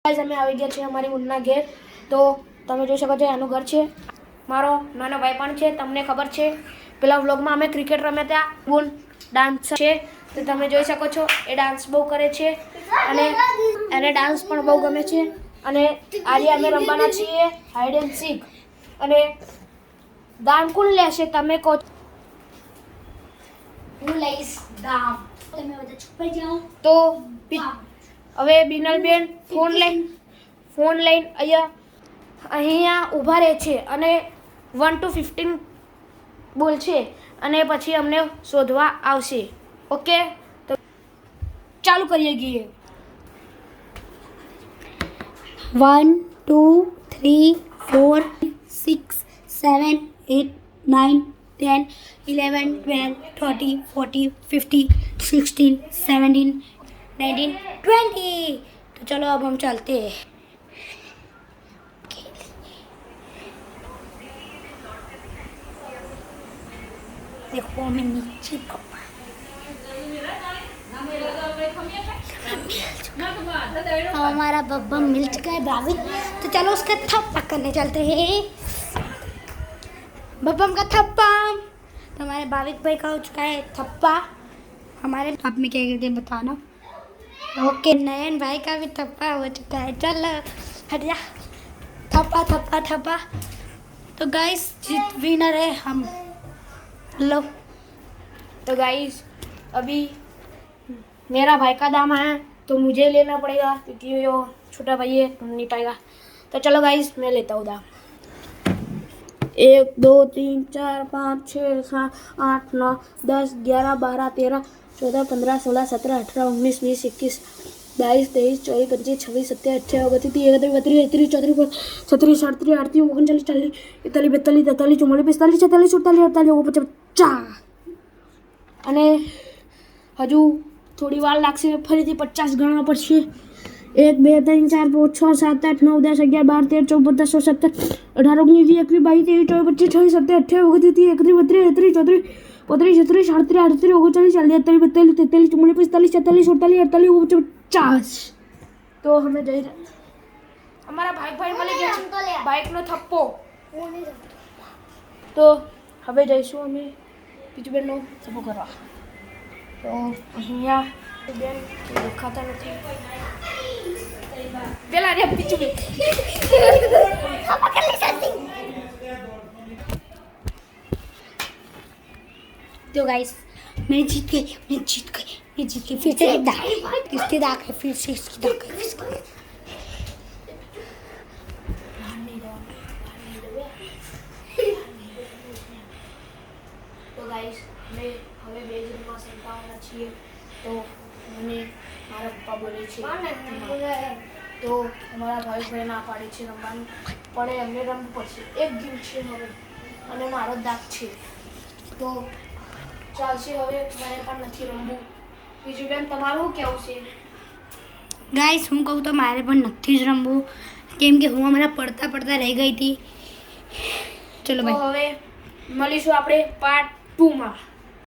Guys અમે આવી ગયા છીએ અમારી ઊનના ઘેર. તો તમે જોઈ શકો છો આનું ઘર છે. મારો નાનો ભાઈ પણ છે. તમને ખબર છે પેલા વ્લોગમાં અમે ક્રિકેટ રમ્યા હતા. ઊન ડાન્સ છે તો તમે જોઈ શકો છો. એ ડાન્સ બહુ કરે છે અને એને ડાન્સ પણ બહુ ગમે છે. અને આજે અમે રમવાના છીએ હાઈડ એન્ડ સીક. અને દામ કોણ લેશે તમે કહો? હું લઈશ દામ. તમે બધા છુપાઈ જાઓ. તો હવે બિનલબેન ફોન લઈને અહીંયા ઊભા રહે છે અને 1 to 15 બોલ છે અને પછી અમને શોધવા આવશે. ઓકે, તો ચાલુ કરીએ ગઈએ. 1 2 3 4 6 7 8 9 10 11 12 13 14 15 16 17 19 20. तो चलो अब हम चलते हैं. देखो हमें नीचे हमारा बब्बा मिल चुका है भाभी. तो चलो उसका थप्पा करने चलते हैं. बब्बम का थप्पा. तो हमारे भाविक भाई का हो चुका है थप्पा. हमारे आप में क्या कहते हैं बताना. ओके, नयन भाई का भी थप्पा हो चुका है. चलो हट जा. थप्पा थप्पा थप्पा. तो गाइस जीत विनर है हम. लो. तो गाइस अभी मेरा भाई का दाम है तो मुझे लेना पड़ेगा क्योंकि वो छोटा भाई है, नहीं पाएगा. तो चलो गाइस मैं लेता हूँ दाम. 1 2 3 4 5 6 7 8 9 10 11 12 13 14 15 16 17 18 19 20 21 22 23 24 25 26 27 28 29 30 31 32 33 34 35 36 37 38 39 40 41 42 43 44 45 46 47 48 અને હજુ થોડી વાર લાગશે. ફરીથી 50 ગણવા પડશે. 1 2 3 4 5 6 7 8 9 10 11 12 13 14 15 16 17 18 19 20 21 22 23 24 25 26 27 28 29 30 31 33 34 35 36 38 39 40 41 42 43 44 45 46 48 તો અમે જઈ અમારા ભાઈ મળી ગયા છે બાઇકનો થપ્પો. તો હવે જઈશું અમે બીજું બેનનો થપ્પો કરવા. તો અહીંયા બેન દેખાતા નથી. પેલા રે બીજું બેન तो गाइस मैं जीत गई. फिर से एक दाग. इसके दाग है. फिर से इसकी दाग है. તો ગાઈસ અમે હવે બે જણમાં સંતાવાના છીએ. તો મને મારા પપ્પા બોલે છે તો અમારા ભાઈ ના પાડે છે રમવાનું, પણ એમને રમવું પડશે. એક ગેમ છે હવે અને મારો દાગ છે તો ચાલશે. હવે મને પણ નથી રમવું. બીજું બેન તમારું કેવું છે? ગાઈસ હું કહું તો મારે પણ નથી જ રમવું કેમ કે હું હમણાં પડતા રહી ગઈ હતી. ચલો તો ભાઈ હવે મળીશું આપણે પાર્ટ 2 માં.